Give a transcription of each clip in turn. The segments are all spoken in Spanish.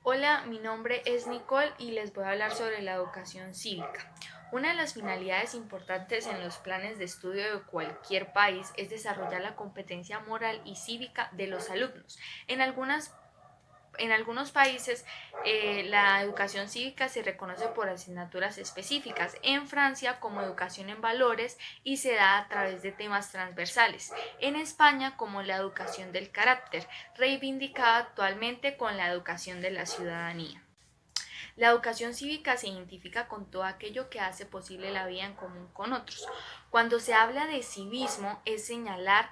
Hola, mi nombre es Nicole y les voy a hablar sobre la educación cívica. Una de las finalidades importantes en los planes de estudio de cualquier país es desarrollar la competencia moral y cívica de los alumnos. En algunos países la educación cívica se reconoce por asignaturas específicas, en Francia como educación en valores y se da a través de temas transversales, en España como la educación del carácter, reivindicada actualmente con la educación de la ciudadanía. La educación cívica se identifica con todo aquello que hace posible la vida en común con otros. Cuando se habla de civismo es señalar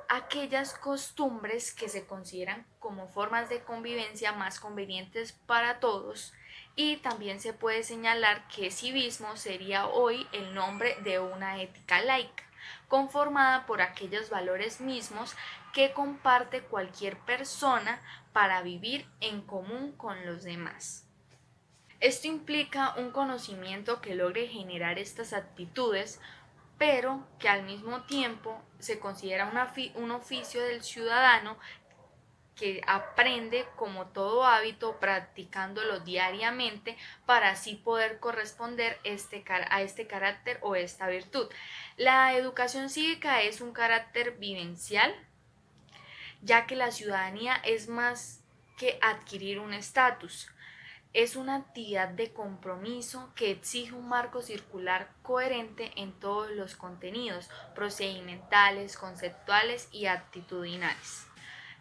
aquellas costumbres que se consideran como formas de convivencia más convenientes para todos, y también se puede señalar que civismo sería hoy el nombre de una ética laica, conformada por aquellos valores mismos que comparte cualquier persona para vivir en común con los demás. Esto implica un conocimiento que logre generar estas actitudes, pero que al mismo tiempo se considera un oficio del ciudadano que aprende como todo hábito practicándolo diariamente para así poder corresponder a este carácter o esta virtud. La educación cívica es un carácter vivencial, ya que la ciudadanía es más que adquirir un estatus. Es una actividad de compromiso que exige un marco circular coherente en todos los contenidos procedimentales, conceptuales y actitudinales.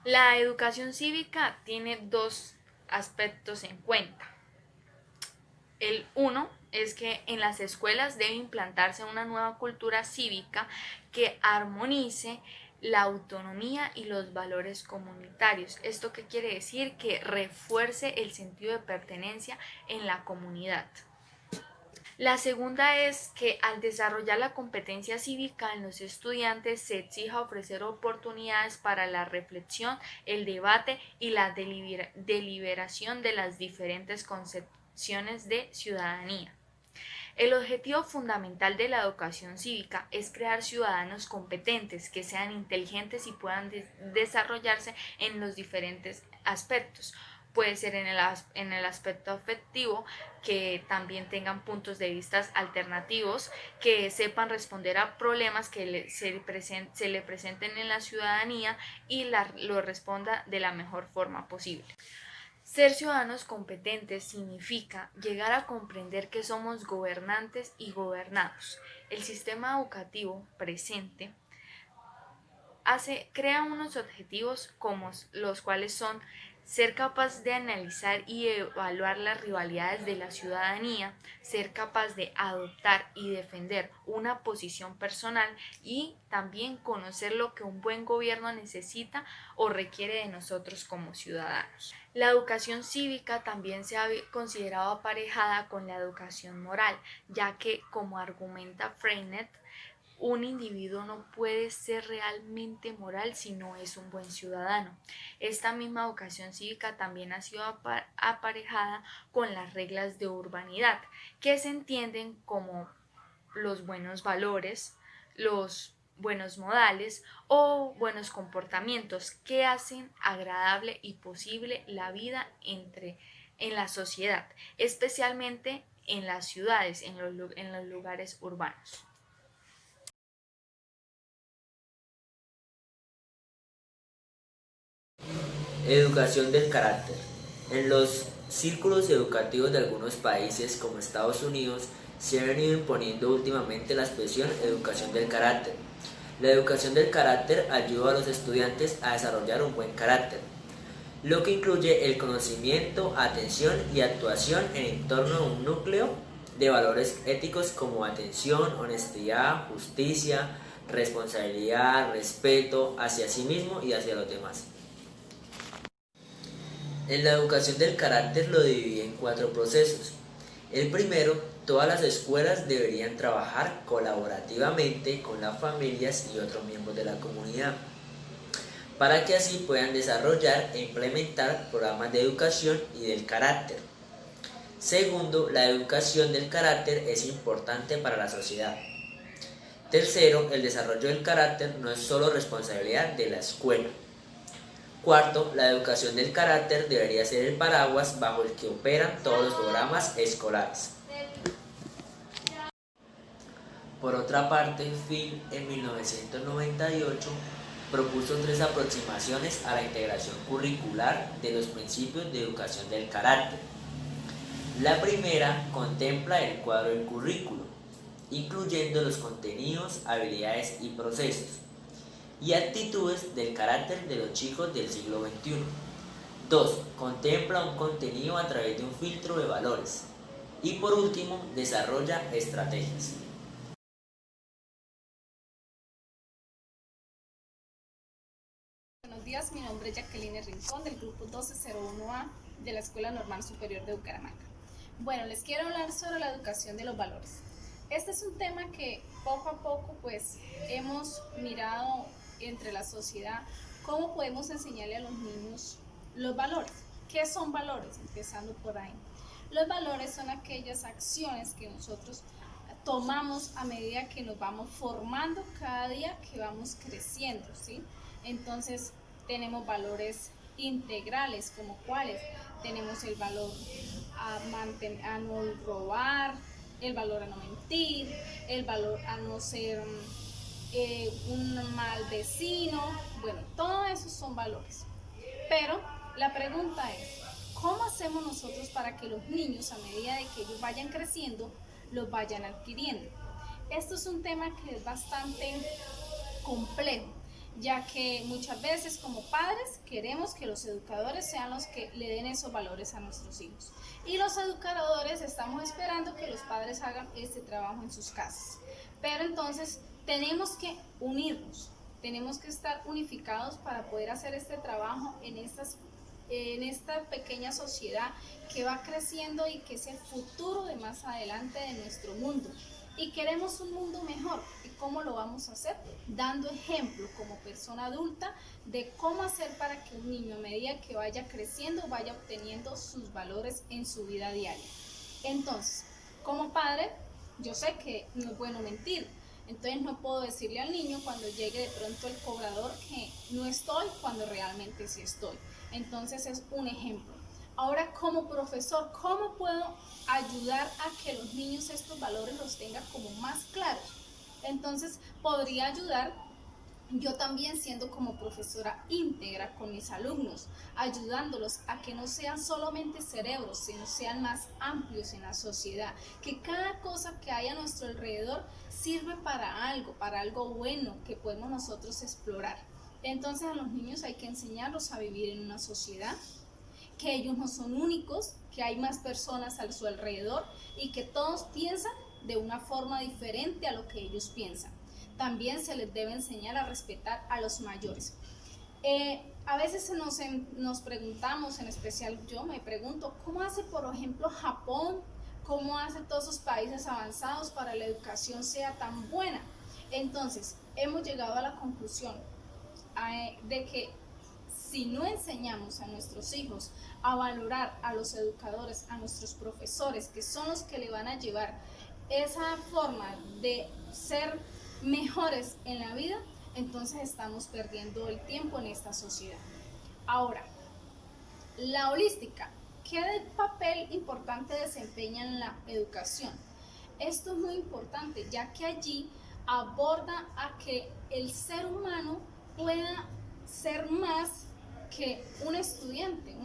La educación cívica tiene dos aspectos en cuenta. El uno es que en las escuelas debe implantarse una nueva cultura cívica que armonice la autonomía y los valores comunitarios. ¿Esto qué quiere decir? Que refuerce el sentido de pertenencia en la comunidad. La segunda es que al desarrollar la competencia cívica en los estudiantes se exija ofrecer oportunidades para la reflexión, el debate y la deliberación de las diferentes concepciones de ciudadanía. El objetivo fundamental de la educación cívica es crear ciudadanos competentes, que sean inteligentes y puedan desarrollarse en los diferentes aspectos. Puede ser en el aspecto afectivo, que también tengan puntos de vista alternativos, que sepan responder a problemas que se le presenten en la ciudadanía y lo responda de la mejor forma posible. Ser ciudadanos competentes significa llegar a comprender que somos gobernantes y gobernados. El sistema educativo presente crea unos objetivos como los cuales son ser capaz de analizar y evaluar las rivalidades de la ciudadanía, ser capaz de adoptar y defender una posición personal y también conocer lo que un buen gobierno necesita o requiere de nosotros como ciudadanos. La educación cívica también se ha considerado aparejada con la educación moral, ya que, como argumenta Freinet, un individuo no puede ser realmente moral si no es un buen ciudadano. Esta misma educación cívica también ha sido aparejada con las reglas de urbanidad, que se entienden como los buenos valores, los buenos modales o buenos comportamientos que hacen agradable y posible la vida en la sociedad, especialmente en las ciudades, en los lugares urbanos. Educación del carácter. En los círculos educativos de algunos países como Estados Unidos se ha venido imponiendo últimamente la expresión educación del carácter. La educación del carácter ayuda a los estudiantes a desarrollar un buen carácter, lo que incluye el conocimiento, atención y actuación en torno a un núcleo de valores éticos como atención, honestidad, justicia, responsabilidad, respeto hacia sí mismo y hacia los demás. En la educación del carácter lo dividí en 4 procesos. El primero, todas las escuelas deberían trabajar colaborativamente con las familias y otros miembros de la comunidad, para que así puedan desarrollar e implementar programas de educación y del carácter. Segundo, la educación del carácter es importante para la sociedad. Tercero, el desarrollo del carácter no es solo responsabilidad de la escuela. Cuarto, la educación del carácter debería ser el paraguas bajo el que operan todos los programas escolares. Por otra parte, Phil en 1998 propuso tres aproximaciones a la integración curricular de los principios de educación del carácter. La primera contempla el cuadro del currículo, incluyendo los contenidos, habilidades y procesos, y actitudes del carácter de los chicos del siglo XXI. 2. Contempla un contenido a través de un filtro de valores. Y por último, desarrolla estrategias. Buenos días, mi nombre es Jacqueline Rincón del grupo 1201A de la Escuela Normal Superior de Bucaramanga. Bueno, les quiero hablar sobre la educación de los valores. Este es un tema que poco a poco pues hemos mirado entre la sociedad cómo podemos enseñarle a los niños los valores. ¿Qué son valores? Empezando por ahí. Los valores son aquellas acciones que nosotros tomamos a medida que nos vamos formando cada día que vamos creciendo, ¿sí? Entonces tenemos valores integrales, como cuáles tenemos el valor a no robar, el valor a no mentir, el valor a no ser un mal vecino. Bueno, todos esos son valores. Pero la pregunta es, ¿cómo hacemos nosotros para que los niños, a medida de que ellos vayan creciendo, los vayan adquiriendo? Esto es un tema que es bastante complejo, ya que muchas veces como padres queremos que los educadores sean los que le den esos valores a nuestros hijos, y los educadores estamos esperando que los padres hagan este trabajo en sus casas. Pero entonces tenemos que unirnos, tenemos que estar unificados para poder hacer este trabajo en esta pequeña sociedad que va creciendo y que es el futuro de más adelante de nuestro mundo. Y queremos un mundo mejor. ¿Y cómo lo vamos a hacer? Dando ejemplo como persona adulta de cómo hacer para que un niño, a medida que vaya creciendo, vaya obteniendo sus valores en su vida diaria. Entonces, como padre, yo sé que no es bueno mentir. Entonces no puedo decirle al niño cuando llegue de pronto el cobrador que no estoy cuando realmente sí estoy. Entonces es un ejemplo. Ahora, como profesor, ¿cómo puedo ayudar a que los niños estos valores los tengan como más claros? Entonces podría ayudar yo también siendo como profesora íntegra con mis alumnos, ayudándolos a que no sean solamente cerebros, sino sean más amplios en la sociedad, que cada cosa que hay a nuestro alrededor sirve para algo bueno que podemos nosotros explorar. Entonces a los niños hay que enseñarlos a vivir en una sociedad, que ellos no son únicos, que hay más personas a su alrededor y que todos piensan de una forma diferente a lo que ellos piensan. También se les debe enseñar a respetar a los mayores. A veces nos preguntamos, en especial yo me pregunto, ¿cómo hace por ejemplo Japón? ¿Cómo hace todos esos países avanzados para que la educación sea tan buena? Entonces, hemos llegado a la conclusión de que si no enseñamos a nuestros hijos a valorar a los educadores, a nuestros profesores, que son los que le van a llevar esa forma de ser mejores en la vida, entonces estamos perdiendo el tiempo en esta sociedad. Ahora, la holística, ¿qué papel importante desempeña en la educación? Esto es muy importante, ya que allí aborda a que el ser humano pueda ser más que un estudiante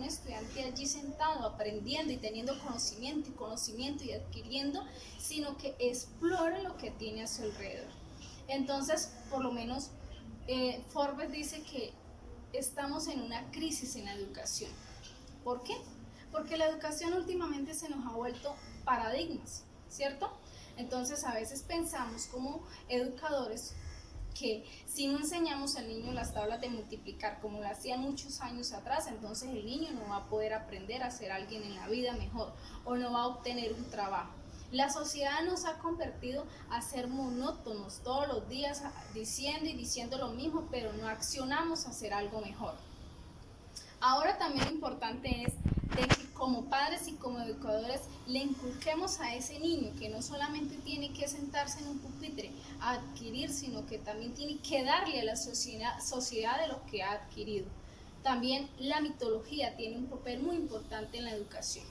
allí sentado aprendiendo y teniendo conocimiento y adquiriendo, sino que explore lo que tiene a su alrededor. Entonces, por lo menos Forbes dice que estamos en una crisis en la educación. ¿Por qué? Porque la educación últimamente se nos ha vuelto paradigmas, ¿cierto? Entonces a veces pensamos como educadores que si no enseñamos al niño las tablas de multiplicar como lo hacían muchos años atrás, entonces el niño no va a poder aprender a ser alguien en la vida mejor o no va a obtener un trabajo. La sociedad nos ha convertido a ser monótonos todos los días diciendo lo mismo, pero no accionamos a hacer algo mejor. Ahora también lo importante es de que como padres y como educadores le inculquemos a ese niño que no solamente tiene que sentarse en un pupitre a adquirir, sino que también tiene que darle a la sociedad de lo que ha adquirido. También la mitología tiene un papel muy importante en la educación,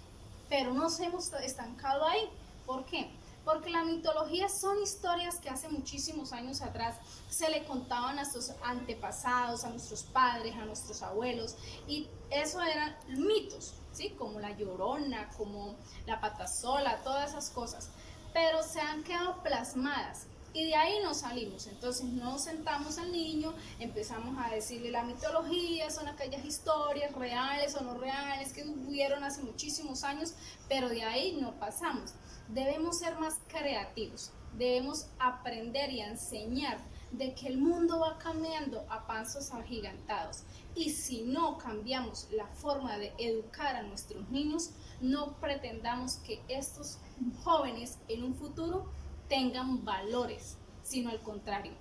pero no nos hemos estancado ahí. ¿Por qué? Porque la mitología son historias que hace muchísimos años atrás se le contaban a nuestros antepasados, a nuestros padres, a nuestros abuelos, y eso eran mitos, ¿sí? Como la Llorona, como la Patasola, todas esas cosas, pero se han quedado plasmadas. Y de ahí nos salimos, entonces nos sentamos al niño, empezamos a decirle la mitología, son aquellas historias reales o no reales que hubieron hace muchísimos años, pero de ahí no pasamos. Debemos ser más creativos, debemos aprender y enseñar de que el mundo va cambiando a pasos agigantados, y si no cambiamos la forma de educar a nuestros niños, no pretendamos que estos jóvenes en un futuro tengan valores, sino al contrario,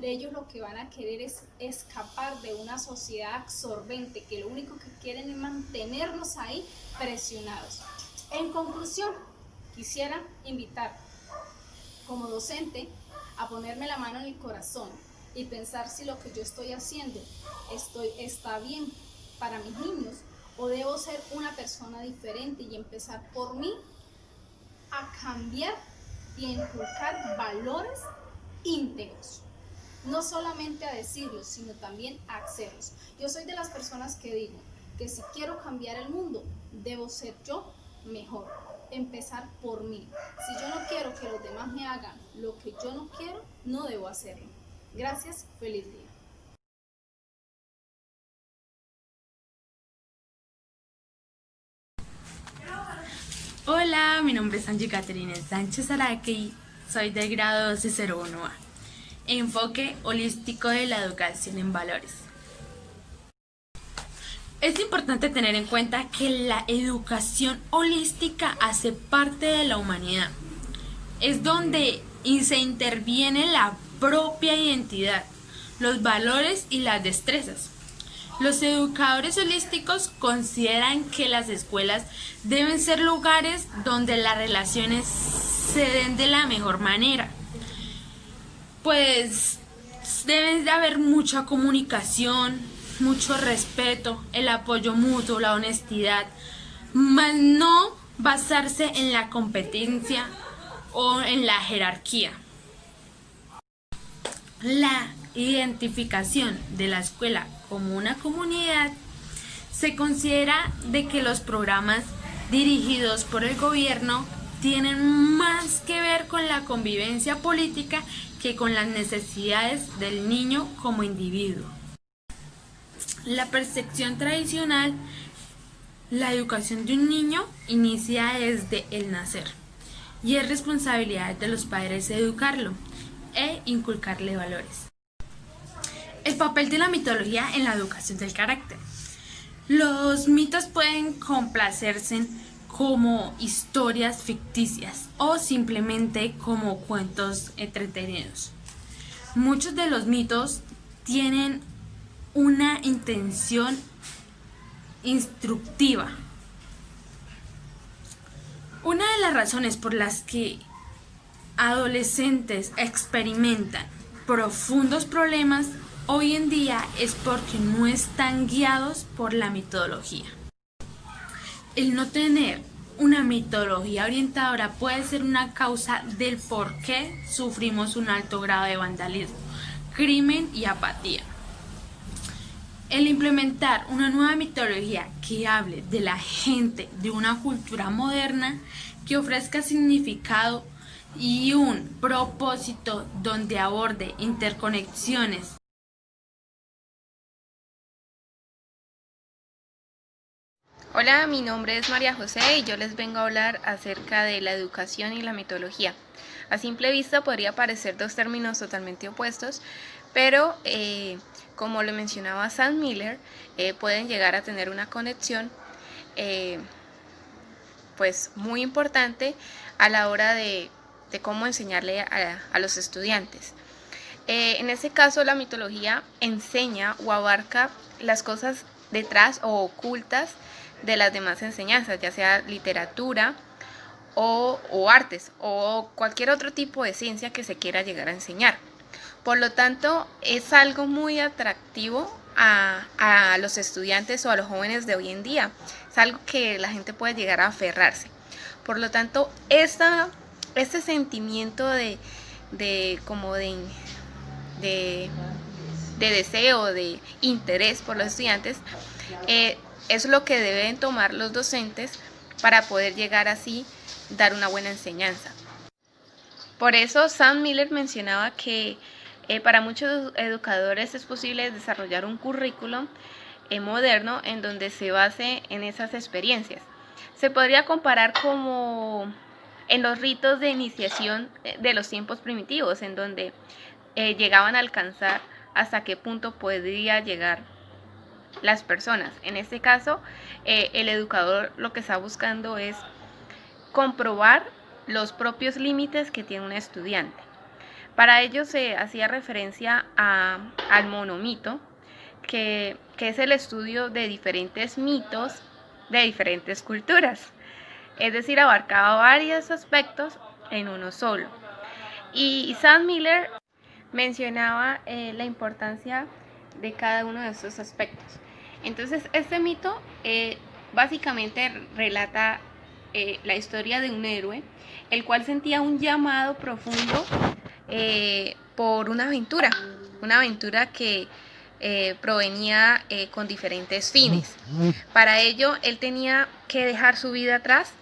ellos lo que van a querer es escapar de una sociedad absorbente que lo único que quieren es mantenernos ahí presionados. En conclusión, quisiera invitar como docente a ponerme la mano en el corazón y pensar si lo que yo estoy haciendo está bien para mis niños, o debo ser una persona diferente y empezar por mí a cambiar y inculcar valores íntegros, no solamente a decirlos, sino también a hacerlos. Yo soy de las personas que digo que si quiero cambiar el mundo, debo ser yo mejor, empezar por mí. Si yo no quiero que los demás me hagan lo que yo no quiero, no debo hacerlo. Gracias, feliz día. Hola, mi nombre es Angie Caterina Sánchez Araque y soy del grado 1201A. Enfoque holístico de la educación en valores. Es importante tener en cuenta que la educación holística hace parte de la humanidad. Es donde se interviene la propia identidad, los valores y las destrezas. Los educadores holísticos consideran que las escuelas deben ser lugares donde las relaciones se den de la mejor manera, pues deben de haber mucha comunicación, mucho respeto, el apoyo mutuo, la honestidad, mas no basarse en la competencia o en la jerarquía. La identificación de la escuela como una comunidad se considera de que los programas dirigidos por el gobierno tienen más que ver con la convivencia política que con las necesidades del niño como individuo. La percepción tradicional, la educación de un niño inicia desde el nacer y es responsabilidad de los padres educarlo e inculcarle valores. El papel de la mitología en la educación del carácter. Los mitos pueden complacerse como historias ficticias o simplemente como cuentos entretenidos. Muchos de los mitos tienen una intención instructiva. Una de las razones por las que adolescentes experimentan profundos problemas hoy en día es porque no están guiados por la metodología. El no tener una metodología orientadora puede ser una causa del por qué sufrimos un alto grado de vandalismo, crimen y apatía. El implementar una nueva metodología que hable de la gente, de una cultura moderna, que ofrezca significado y un propósito donde aborde interconexiones. Hola, mi nombre es María José y yo les vengo a hablar acerca de la educación y la mitología. A simple vista podría parecer dos términos totalmente opuestos, pero como lo mencionaba Sam Miller, pueden llegar a tener una conexión pues muy importante a la hora de cómo enseñarle a los estudiantes. En este caso, la mitología enseña o abarca las cosas detrás o ocultas de las demás enseñanzas, ya sea literatura o artes o cualquier otro tipo de ciencia que se quiera llegar a enseñar. Por lo tanto, es algo muy atractivo a los estudiantes o a los jóvenes de hoy en día. Es algo que la gente puede llegar a aferrarse. Por lo tanto, este sentimiento de deseo, de interés por los estudiantes, es lo que deben tomar los docentes para poder llegar así, dar una buena enseñanza. Por eso Sam Miller mencionaba que para muchos educadores es posible desarrollar un currículum moderno en donde se base en esas experiencias. Se podría comparar como en los ritos de iniciación de los tiempos primitivos, en donde llegaban a alcanzar hasta qué punto podría llegar las personas. En este caso, el educador lo que está buscando es comprobar los propios límites que tiene un estudiante. Para ello se hacía referencia al monomito, que es el estudio de diferentes mitos de diferentes culturas. Es decir, abarcaba varios aspectos en uno solo. Y Sam Miller mencionaba la importancia de cada uno de estos aspectos. Entonces, este mito básicamente relata la historia de un héroe, el cual sentía un llamado profundo por una aventura que provenía con diferentes fines. Para ello, él tenía que dejar su vida atrás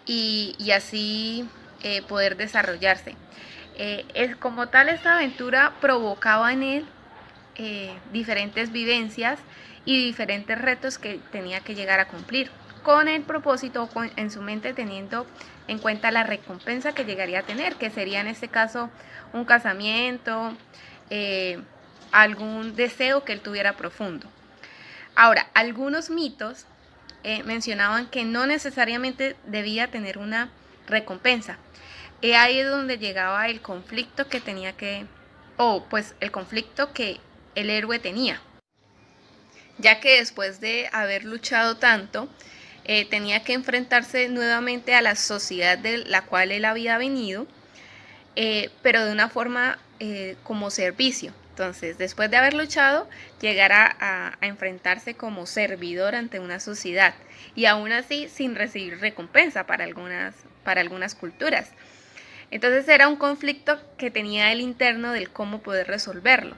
y así poder desarrollarse. Como tal, esta aventura provocaba en él diferentes vivencias y diferentes retos que tenía que llegar a cumplir, con el propósito, en su mente teniendo en cuenta la recompensa que llegaría a tener, que sería en este caso un casamiento, algún deseo que él tuviera profundo. Ahora, algunos mitos mencionaban que no necesariamente debía tener una recompensa. Ahí es donde llegaba el conflicto el conflicto que el héroe tenía, ya que después de haber luchado tanto, tenía que enfrentarse nuevamente a la sociedad de la cual él había venido, pero de una forma como servicio. Entonces, después de haber luchado, llegar a enfrentarse como servidor ante una sociedad, y aún así sin recibir recompensa para algunas culturas. Entonces era un conflicto que tenía él interno del cómo poder resolverlo.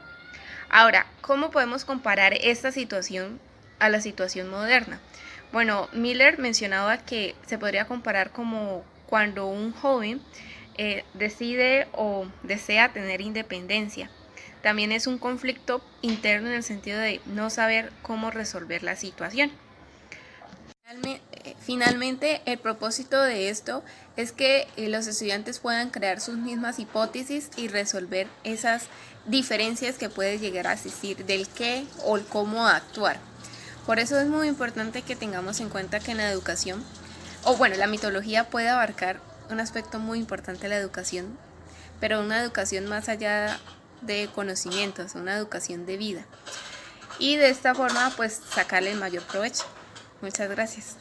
Ahora, ¿cómo podemos comparar esta situación a la situación moderna? Bueno, Miller mencionaba que se podría comparar como cuando un joven decide o desea tener independencia. También es un conflicto interno en el sentido de no saber cómo resolver la situación. Finalmente, el propósito de esto es que los estudiantes puedan crear sus mismas hipótesis y resolver esas diferencias que puede llegar a existir del qué o el cómo actuar. Por eso es muy importante que tengamos en cuenta que en la educación, la mitología puede abarcar un aspecto muy importante de la educación, pero una educación más allá de conocimientos, una educación de vida. Y de esta forma, pues, sacarle el mayor provecho. Muchas gracias.